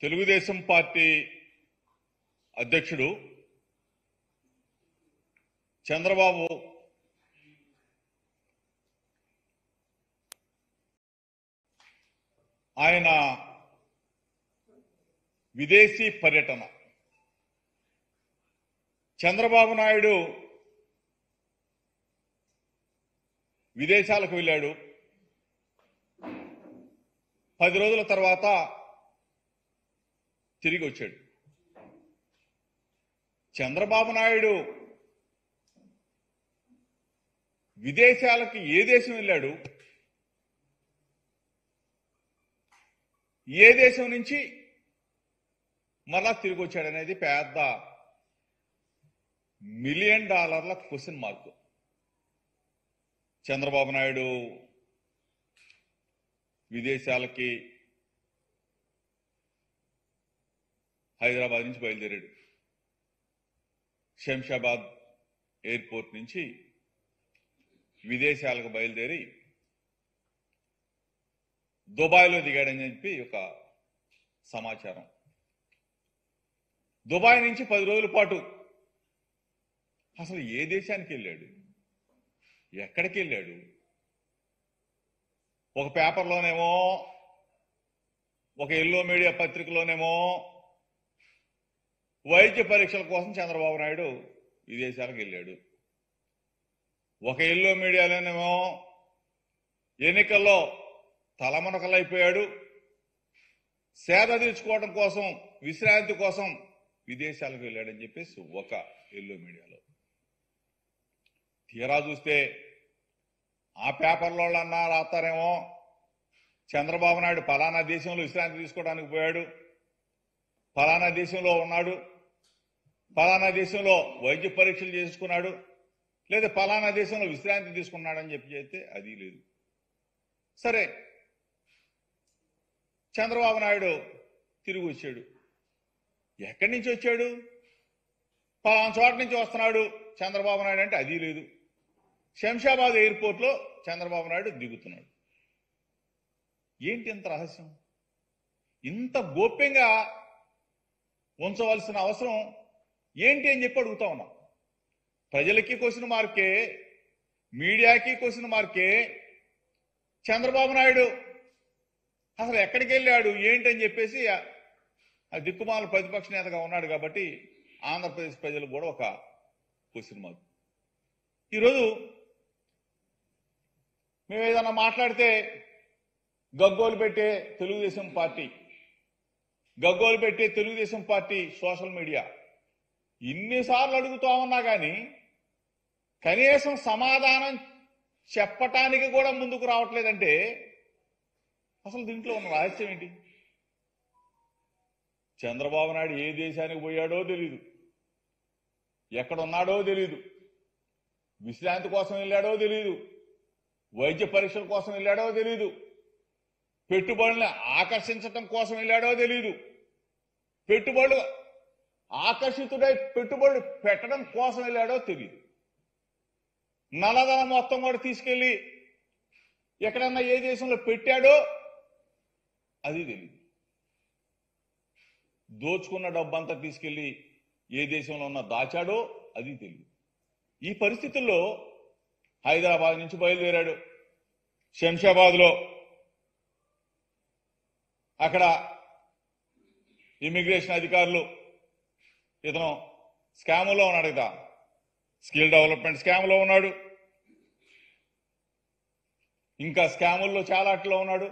Telugu Desam party అధ్యక్షుడు చంద్రబాబు ఆయన విదేశీ పర్యటన. చంద్రబాబు నాయుడు విదేశాలకు వెళ్ళాడు. 10 రోజుల తర్వాత తిరిగి వచ్చాడు. చంద్రబాబు నాయుడు విదేశాలకు ఏ దేశం వెళ్ళాడు, ఏ దేశం నుంచి మరలా తిరిగి వచ్చాడనేది పెద్ద $1 million question mark. Chandrababu Naidu విదేశాలకి హైదరాబాద్ నుంచి బయలుదేరాడు. శంషాబాద్ ఎయిర్పోర్ట్ నుంచి విదేశాలకు బయలుదేరి దుబాయ్లో దిగాడని చెప్పి ఒక సమాచారం. దుబాయ్ నుంచి 10 రోజుల పాటు అసలు ఏ దేశానికి వెళ్ళాడు, ఎక్కడికి వెళ్ళాడు? ఒక పేపర్లోనేమో, ఒక ఎల్లో మీడియా పత్రికలోనేమో వైద్య పరీక్షల కోసం చంద్రబాబు నాయుడు విదేశాలకు వెళ్ళాడు. ఒక ఎల్లో మీడియాలోనేమో ఎన్నికల్లో తలమునకలైపోయాడు, సేద తీర్చుకోవడం కోసం, విశ్రాంతి కోసం విదేశాలకు వెళ్ళాడని చెప్పేసి ఒక ఎల్లో మీడియాలో. తీరా చూస్తే ఆ పేపర్లో అన్నా రాస్తారేమో చంద్రబాబు నాయుడు ఫలానా దేశంలో విశ్రాంతి తీసుకోవడానికి పోయాడు, ఫలానా దేశంలో ఉన్నాడు, ఫలానా దేశంలో వైద్య పరీక్షలు చేసుకున్నాడు, లేదా ఫలానా దేశంలో విశ్రాంతి తీసుకున్నాడని చెప్పి చెప్తే అది లేదు. సరే, చంద్రబాబు నాయుడు తిరిగి వచ్చాడు. ఎక్కడి నుంచి వచ్చాడు? ఫలానా చోట నుంచి వస్తున్నాడు చంద్రబాబు నాయుడు అంటే అది లేదు. శంషాబాద్ ఎయిర్పోర్ట్లో చంద్రబాబు నాయుడు దిగుతున్నాడు. ఏంటి ఇంత రహస్యం? ఇంత గోప్యంగా ఉంచవలసిన అవసరం ఏంటి అని చెప్పి అడుగుతా ఉన్నాం. ప్రజలకి క్వశ్చన్ మార్కే, మీడియాకి క్వశ్చన్ మార్కే. చంద్రబాబు నాయుడు అసలు ఎక్కడికి వెళ్ళాడు ఏంటి అని చెప్పేసి ఆ దిక్కుమాల ప్రతిపక్ష నేతగా ఉన్నాడు కాబట్టి ఆంధ్రప్రదేశ్ ప్రజలకు కూడా ఒక క్వశ్చన్ మార్క్. ఈరోజు మేము ఏదన్నా మాట్లాడితే గగ్గోలు పెట్టే తెలుగుదేశం పార్టీ సోషల్ మీడియా ఇన్నిసార్లు అడుగుతా ఉన్నా కానీ కనీసం సమాధానం చెప్పటానికి కూడా ముందుకు రావట్లేదంటే అసలు దీంట్లో ఉన్న రహస్యం ఏంటి? చంద్రబాబు నాయుడు ఏ దేశానికి పోయాడో తెలీదు, ఎక్కడున్నాడో తెలీదు, విశ్రాంతి కోసం వెళ్ళాడో తెలీదు, వైద్య పరీక్షల కోసం వెళ్ళాడో తెలీదు, పెట్టుబడుల్ని ఆకర్షించటం కోసం వెళ్ళాడో తెలీదు, పెట్టుబడులు ఆకర్షితుడై పెట్టుబడులు పెట్టడం కోసం వెళ్ళాడో తెలియదు. నల్లధనం మొత్తం కూడా తీసుకెళ్లి ఎక్కడన్నా ఏ దేశంలో పెట్టాడో అది తెలియదు. దోచుకున్న డబ్బంతా తీసుకెళ్లి ఏ దేశంలో ఉన్న దాచాడో అది తెలియదు. ఈ పరిస్థితుల్లో హైదరాబాద్ నుంచి బయలుదేరాడు. శంషాబాద్లో అక్కడ ఇమిగ్రేషన్ అధికారులు ఇతను స్కామ్లో ఉన్నాడు కదా, స్కిల్ డెవలప్మెంట్ స్కామ్లో ఉన్నాడు, ఇంకా స్కాముల్లో చాలా అట్లో ఉన్నాడు.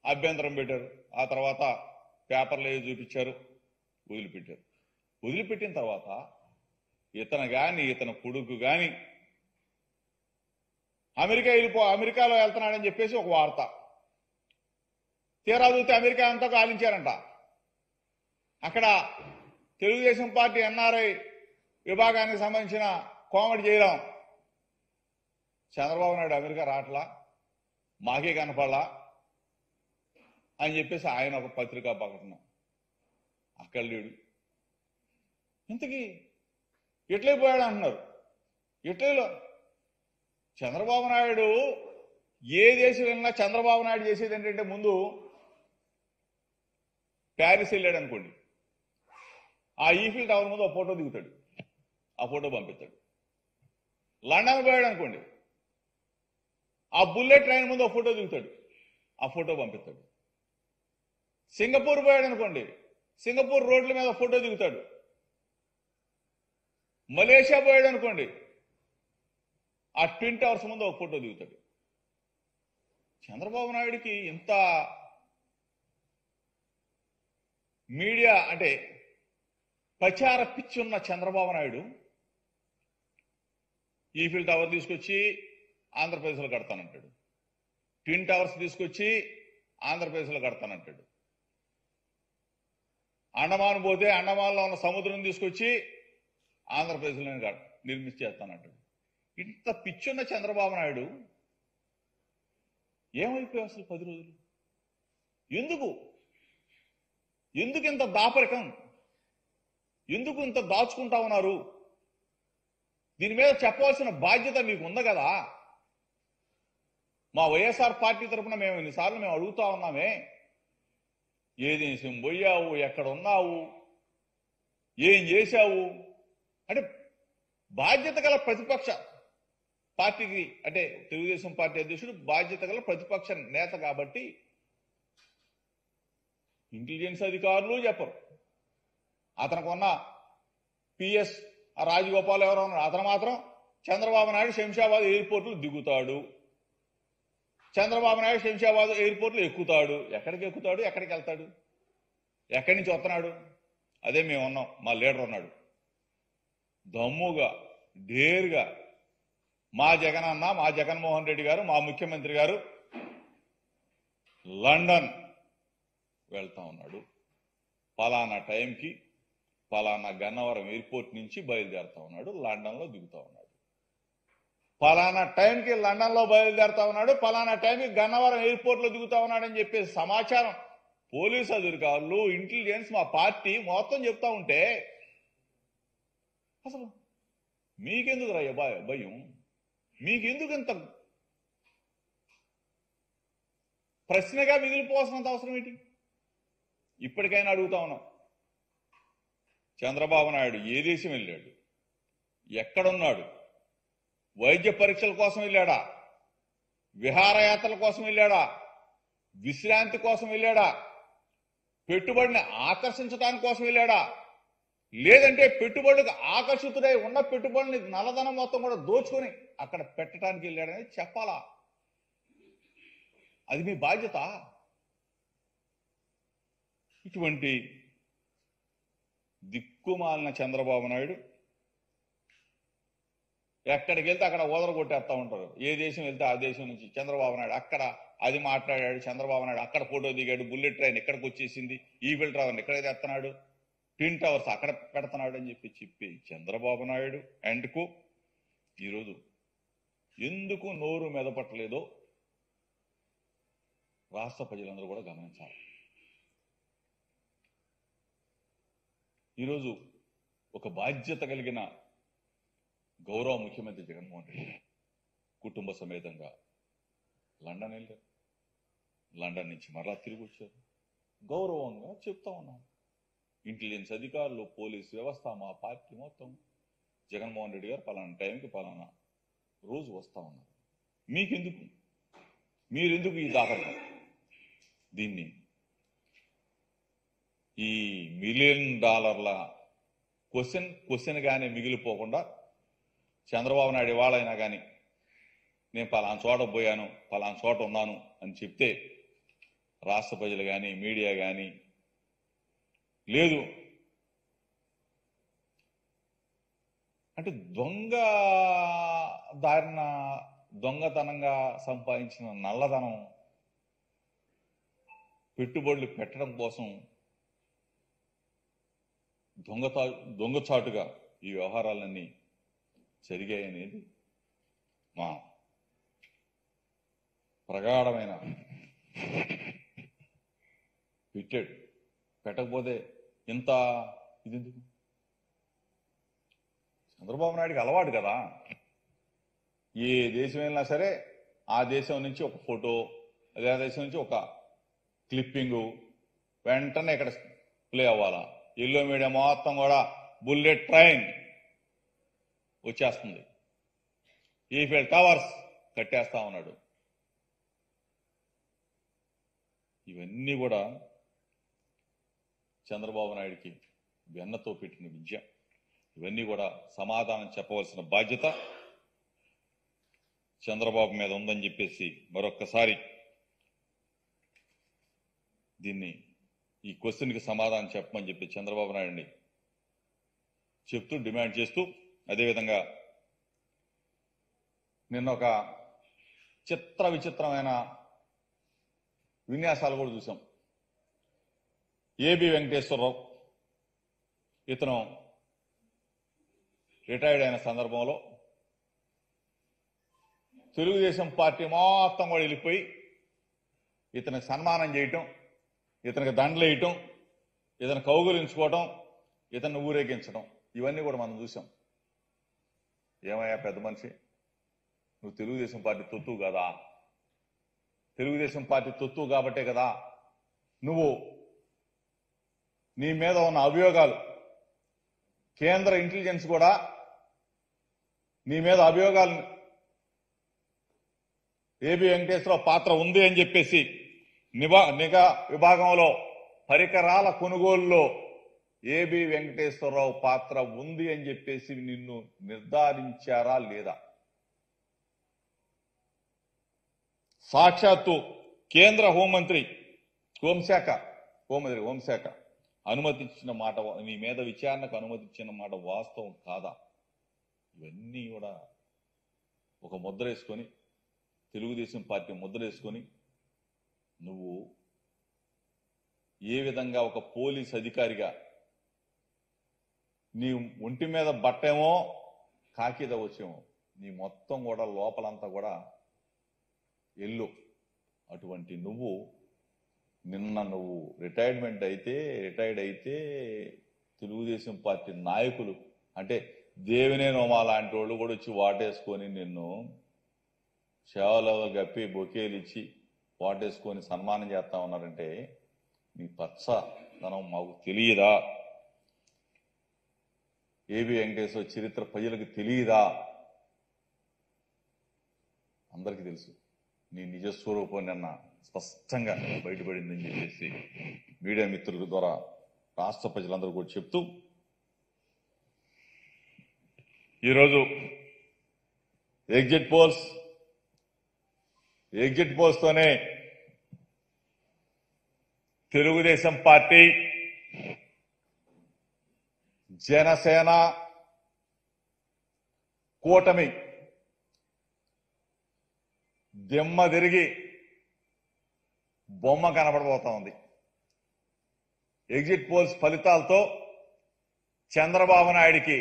అభ్యంతరం పెట్టారు. ఆ తర్వాత పేపర్లు ఏవి చూపించారు, వదిలిపెట్టారు. వదిలిపెట్టిన తర్వాత ఇతను కానీ ఇతను కొడుకు కానీ అమెరికాలో వెళ్తున్నాడని చెప్పేసి ఒక వార్త. తీరా చూస్తే అమెరికా అంతా కాలించారంట. అక్కడ తెలుగుదేశం పార్టీ ఎన్ఆర్ఐ విభాగానికి సంబంధించిన కోమటి జయరాం, చంద్రబాబు నాయుడు అమెరికా రావట్లా, మాకే కనపడలా అని చెప్పేసి ఆయన ఒక పత్రికా ప్రకటన. అక్కడ లేడు. ఇంతకీ ఇటలీపోయాడు అంటున్నారు. ఇటలీలో చంద్రబాబు నాయుడు ఏ దేశం వెళ్ళినా చంద్రబాబు నాయుడు చేసేది ఏంటంటే ముందు ప్యారిస్ వెళ్ళాడు అనుకోండి, ఆ ఈఫిల్ టవర్ ముందు ఒక ఫోటో దిగుతాడు, ఆ ఫోటో పంపిస్తాడు. లండన్ పోయాడు అనుకోండి, ఆ బుల్లెట్ ట్రైన్ ముందు ఒక ఫోటో దిగుతాడు, ఆ ఫోటో పంపిస్తాడు. సింగపూర్ పోయాడు అనుకోండి, సింగపూర్ రోడ్ల మీద ఫోటో దిగుతాడు. మలేషియా పోయాడు అనుకోండి, ఆ ట్విన్ టవర్స్ ముందు ఒక ఫోటో దిగుతాడు. చంద్రబాబు నాయుడికి ఇంత మీడియా అంటే ప్రచార పిచ్చి ఉన్న చంద్రబాబు నాయుడు ఈఫిల్ టవర్ తీసుకొచ్చి ఆంధ్రప్రదేశ్లో కడతానంటాడు, ట్విన్ టవర్స్ తీసుకొచ్చి ఆంధ్రప్రదేశ్లో కడతానంటాడు. అండమాన్ పోతే అండమాన్లో ఉన్న సముద్రం తీసుకొచ్చి ఆంధ్రప్రదేశ్లో నిర్మించేస్తానంటాడు. ఇంత పిచ్చున్న చంద్రబాబు నాయుడు ఏమైపోయావు అసలు 10 రోజులు? ఎందుకు ఇంత దాపరికం? ఎందుకు ఇంత దాచుకుంటా ఉన్నారు? దీని మీద చెప్పవలసిన బాధ్యత మీకు ఉంది కదా. మా వైఎస్ఆర్ పార్టీ తరఫున మేము ఎన్నిసార్లు మేము అడుగుతా ఉన్నామే, ఏ దేశం పోయావు, ఎక్కడ ఉన్నావు, ఏం చేశావు అంటే బాధ్యత గల ప్రతిపక్ష పార్టీకి, అంటే తెలుగుదేశం పార్టీ అధ్యక్షుడు బాధ్యత గల ప్రతిపక్ష నేత కాబట్టి ఇంటెలిజెన్స్ అధికారులు చెప్పరు. అతనికి ఉన్న పిఎస్ రాజగోపాల్ ఎవరో ఉన్నారు, అతను మాత్రం చంద్రబాబు నాయుడు శంషాబాద్ ఎయిర్పోర్ట్లో దిగుతాడు, చంద్రబాబు నాయుడు శంషాబాద్ ఎయిర్పోర్ట్లో ఎక్కుతాడు. ఎక్కడికి ఎక్కుతాడు, ఎక్కడికి వెళ్తాడు, ఎక్కడి నుంచి వస్తున్నాడు? అదే మేము ఉన్నాం, మా లీడర్ ఉన్నాడు దమ్ముగా ఢేరుగా. మా జగన్ అన్న, మా జగన్మోహన్ రెడ్డి గారు, మా ముఖ్యమంత్రి గారు లండన్ వెళ్తా ఉన్నాడు, పలానా టైంకి పలానా గన్నవరం ఎయిర్పోర్ట్ నుంచి బయలుదేరుతా ఉన్నాడు, లండన్లో దిగుతా ఉన్నాడు. పలానా టైంకి లండన్లో బయలుదేరుతా ఉన్నాడు, పలానా టైంకి గన్నవరం ఎయిర్పోర్ట్లో దిగుతా ఉన్నాడని చెప్పే సమాచారం పోలీసు అధికారులు, ఇంటెలిజెన్స్, మా పార్టీ మొత్తం చెప్తా ఉంటే అసలు మీకెందుకు రా భయం? మీకెందుకు ఇంత ప్రశ్నగా మిగిలిపోవాల్సినంత అవసరం ఏంటి? ఇప్పటికైనా అడుగుతా ఉన్నాం, చంద్రబాబు నాయుడు ఏ దేశం వెళ్ళాడు, ఎక్కడున్నాడు? వైద్య పరీక్షల కోసం వెళ్ళాడా, విహారయాత్రల కోసం వెళ్ళాడా, విశ్రాంతి కోసం వెళ్ళాడా, పెట్టుబడిని ఆకర్షించడానికి కోసం వెళ్ళాడా, లేదంటే పెట్టుబడులకు ఆకర్షితుడై ఉన్న పెట్టుబడిని నల్లధనం మొత్తం కూడా దోచుకొని అక్కడ పెట్టడానికి వెళ్ళాడని చెప్పాలా? అది మీ బాధ్యత. ఇటువంటి దిక్కుమాలిన చంద్రబాబు నాయుడు ఎక్కడికి వెళ్తే అక్కడ ఓదరగొట్టేస్తా ఉంటారు. ఏ దేశం వెళ్తే ఆ దేశం నుంచి చంద్రబాబు నాయుడు అక్కడ అది మాట్లాడాడు, చంద్రబాబు నాయుడు అక్కడ ఫోటో దిగాడు, బుల్లెట్ ట్రైన్ ఎక్కడికి వచ్చేసింది, ఈఫిల్ టవర్ ఎక్కడ తెస్తున్నాడు, ట్విన్ టవర్స్ అక్కడ పెడుతున్నాడు అని చెప్పి చంద్రబాబు నాయుడు అండ్కు ఈరోజు ఎందుకు నోరు మెదపట్టలేదో రాష్ట్ర ప్రజలందరూ కూడా గమనించాలి. ఈరోజు ఒక బాధ్యత కలిగిన గౌరవ ముఖ్యమంత్రి జగన్మోహన్ రెడ్డి కుటుంబ సమేతంగా లండన్ వెళ్ళారు, లండన్ నుంచి మరలా తిరిగి వచ్చారు. గౌరవంగా చెప్తా ఉన్నాం, ఇంటెలిజెన్స్ అధికారులు, పోలీసు వ్యవస్థ, మా పార్టీ మొత్తం జగన్మోహన్ రెడ్డి గారు పలానా టైంకి పలానా రోజు వస్తా ఉన్నారు. మీకెందుకు? మీరెందుకు ఈ దాఖలు? దీన్ని ఈ $1 మిలియన్ క్వశ్చన్ గానే మిగిలిపోకుండా చంద్రబాబు నాయుడు ఇవాళైనా కానీ నేను పలానా చోట పోయాను, పలానా చోట ఉన్నాను అని చెప్తే రాష్ట్ర ప్రజలు కానీ మీడియా కానీ, లేదు అంటే దొంగతనంగా సంపాదించిన నల్లధనం పెట్టుబడులు పెట్టడం కోసం దొంగచాటుగా ఈ వ్యవహారాలన్నీ జరిగాయనేది మా ప్రగాఢమైన పెట్టకపోతే ఇంత ఇది చంద్రబాబు నాయుడికి అలవాటు కదా. ఏ దేశం వెళ్ళినా సరే ఆ దేశం నుంచి ఒక ఫోటో, అదే దేశం నుంచి ఒక క్లిప్పింగు వెంటనే ఇక్కడ ప్లే అవ్వాలా. ఎల్లో మీడియా మొత్తం కూడా బుల్లెట్ ట్రైన్ వచ్చేస్తుంది. ఈఫెల్ టవర్స్ కట్టేస్తా ఉన్నాడు. ఇవన్నీ కూడా చంద్రబాబు నాయుడికి వెన్నతో పెట్టిన విద్య. ఇవన్నీ కూడా సమాధానం చెప్పవలసిన బాధ్యత చంద్రబాబు మీద ఉందని చెప్పేసి మరొక్కసారి దీన్ని ఈ క్వశ్చన్కి సమాధానం చెప్పమని చెప్పి చంద్రబాబు నాయుడిని చెప్తూ డిమాండ్ చేస్తూ, అదేవిధంగా నిన్న ఒక విచిత్రమైన విన్యాసాలు కూడా చూసాం. ఏబి వెంకటేశ్వరరావు ఇతను రిటైర్డ్ అయిన సందర్భంలో తెలుగుదేశం పార్టీ మొత్తం కూడా వెళ్ళిపోయి ఇతనికి సన్మానం చేయటం, ఇతనికి దండలు వేయటం, ఇతను కౌగులించుకోవటం, ఇతన్ని ఊరేగించడం, ఇవన్నీ కూడా మనం చూసాం. ఏమయ్యా పెద్ద మనిషి, నువ్వు తెలుగుదేశం పార్టీ తొత్తు కదా, తెలుగుదేశం పార్టీ తొత్తు కాబట్టే కదా నువ్వు నీ మీద ఉన్న అభియోగాలు, కేంద్ర ఇంటెలిజెన్స్ కూడా నీ మీద అభియోగాలు ఏబి వెంకటేశ్వరరావు పాత్ర ఉంది అని చెప్పేసి నిఘా విభాగంలో పరికరాల కొనుగోలులో ఏబి వెంకటేశ్వరరావు పాత్ర ఉంది అని చెప్పేసి నిన్ను నిర్ధారించారా లేదా? సాక్షాత్తు కేంద్ర హోంశాఖ అనుమతించిన మాట, నీ మీద విచారణకు అనుమతించిన మాట వాస్తవం కాదా? ఇవన్నీ కూడా ఒక ముద్ర వేసుకొని, తెలుగుదేశం పార్టీ ముద్ర వేసుకొని, నువ్వు ఏ విధంగా ఒక పోలీస్ అధికారిగా నీ ఒంటి మీద బట్టేమో కాకిద వచ్చేమో, నీ మొత్తం కూడా లోపలంతా కూడా ఎల్లు. అటువంటి నువ్వు నిన్న నువ్వు రిటైర్డ్ అయితే తెలుగుదేశం పార్టీ నాయకులు అంటే దేవినే నోమా లాంటి వాళ్ళు కూడా వచ్చి వాటేసుకొని నిన్ను సేవలో గప్పి బొకేలు ఇచ్చి వాటేసుకొని సన్మానం చేస్తా ఉన్నారంటే నీ పచ్చదనం మాకు తెలియదా? ఏబి వెంకటేశ్వర చరిత్ర ప్రజలకు తెలియదా? అందరికీ తెలుసు. నీ నిజస్వరూపం నిన్న స్పష్టంగా బయటపడిందని చెప్పేసి మీడియా మిత్రుల ద్వారా రాష్ట్ర ప్రజలందరూ కూడా చెప్తూ, ఈరోజు ఎగ్జిట్ పోల్స్ తోనే తెలుగుదేశం పార్టీ, జనసేన కూటమి దిమ్మ తిరిగి బొమ్మ కనపడబోతా ఉంది. ఎగ్జిట్ పోల్స్ ఫలితాలతో చంద్రబాబు నాయుడికి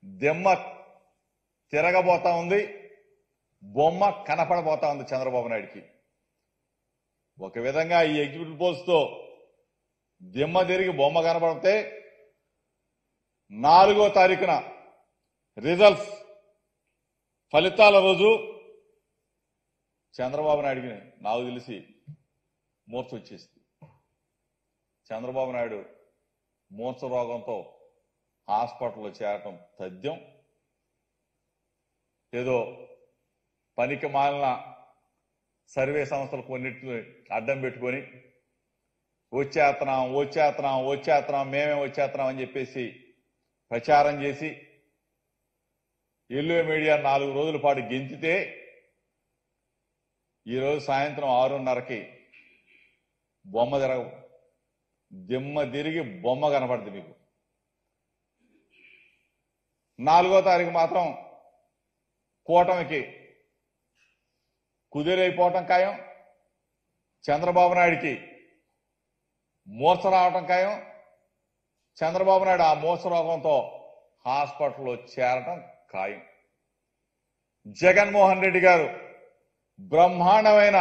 దిమ్మ తిరగబోతా ఉంది, బొమ్మ కనపడబోతా ఉంది చంద్రబాబు నాయుడికి. ఒక విధంగా ఈ ఎగ్జిట్ పోల్స్ తో దిమ్మ తిరిగి బొమ్మ కనపడితే 4వ తారీఖున రిజల్ట్స్ ఫలితాల రోజు చంద్రబాబు నాయుడికి నాకు తెలిసి మూర్ఛ వచ్చేసింది. చంద్రబాబు నాయుడు మూర్ఛ రోగంతో హాస్పిటల్లో చేరటం తథ్యం. ఏదో పనికి మాలిన సర్వే సంస్థలు కొన్నిటిని అడ్డం పెట్టుకొని వచ్చేస్తున్నాం మేమే వచ్చేస్తున్నాం అని చెప్పేసి ప్రచారం చేసి ఎల్లో మీడియా 4 రోజుల పాటు గెంచితే ఈరోజు సాయంత్రం 6:30కి దిమ్మ తిరిగి బొమ్మ కనపడుతుంది మీకు. 4వ తారీఖు మాత్రం కూటమికి కుదిరైపోవటం ఖాయం, చంద్రబాబు నాయుడికి మూర్ఛ రావటం ఖాయం, చంద్రబాబు నాయుడు ఆ మూర్ఛ రోగంతో హాస్పిటల్లో చేరటం ఖాయం. జగన్మోహన్ రెడ్డి గారు బ్రహ్మాండమైన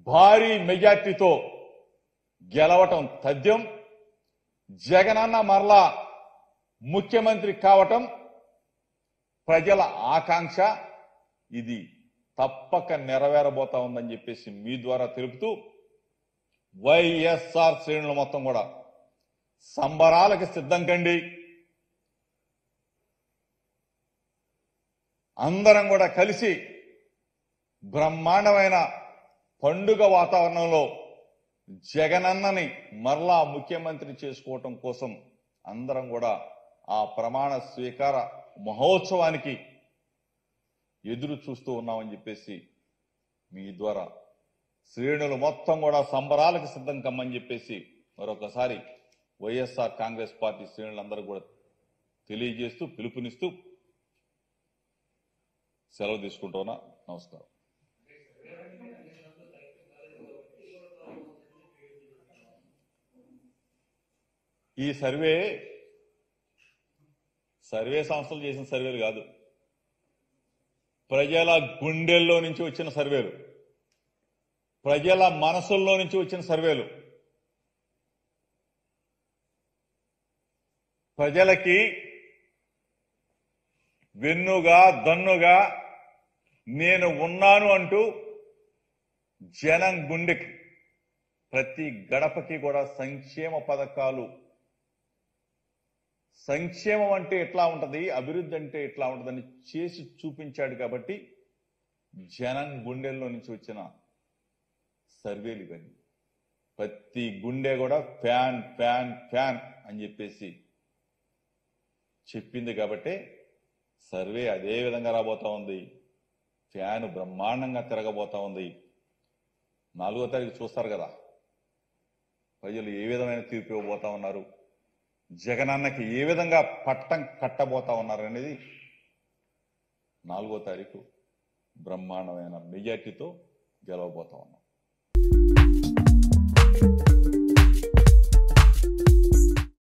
భారీ మెజార్టీతో గెలవటం తథ్యం. జగనన్న మరలా ముఖ్యమంత్రి కావటం ప్రజల ఆకాంక్ష. ఇది తప్పక నెరవేరబోతా ఉందని చెప్పేసి మీ ద్వారా తెలుపుతూ వైఎస్ఆర్ శ్రేణులు మొత్తం కూడా సంబరాలకు సిద్ధం కండి. అందరం కూడా కలిసి బ్రహ్మాండమైన పండుగ వాతావరణంలో జగనన్నని మరలా ముఖ్యమంత్రి చేసుకోవటం కోసం అందరం కూడా ఆ ప్రమాణ స్వీకార మహోత్సవానికి ఎదురు చూస్తూ ఉన్నామని చెప్పేసి మీ ద్వారా శ్రేణులు మొత్తం కూడా సంబరాలకు సిద్ధం కమ్మని చెప్పేసి మరొకసారి వైఎస్ఆర్ కాంగ్రెస్ పార్టీ శ్రేణులందరూ కూడా తెలియజేస్తూ పిలుపునిస్తూ సెలవు తీసుకుంటున్నా. నమస్కారం. ఈ సర్వే సంస్థలు చేసిన సర్వేలు కాదు, ప్రజల గుండెల్లో నుంచి వచ్చిన సర్వేలు, ప్రజల మనసుల్లో నుంచి వచ్చిన సర్వేలు. ప్రజలకి వెన్నుగా దన్నుగా నేను ఉన్నాను అంటూ జనం గుండెకి ప్రతి గడపకి కూడా సంక్షేమ పథకాలు, సంక్షేమం అంటే ఎట్లా ఉంటది, అభివృద్ధి అంటే ఎట్లా ఉంటదని చేసి చూపించాడు. కాబట్టి జనం గుండెల్లో నుంచి వచ్చిన సర్వేలు ఇవన్నీ. ప్రతి గుండె కూడా ఫ్యాన్ ఫ్యాన్ ఫ్యాన్ అని చెప్పేసి చెప్పింది. కాబట్టి సర్వే అదే విధంగా రాబోతా ఉంది. ఫ్యాన్ బ్రహ్మాండంగా తిరగబోతా ఉంది. 4వ తారీఖు చూస్తారు కదా ప్రజలు ఏ విధమైన తీర్పు ఇవ్వబోతా ఉన్నారు, జగనన్నకి ఏ విధంగా పట్టం కట్టబోతా ఉన్నారు అనేది 4వ తారీఖు బ్రహ్మాండమైన మెజార్టీతో గెలవబోతా ఉన్నాం.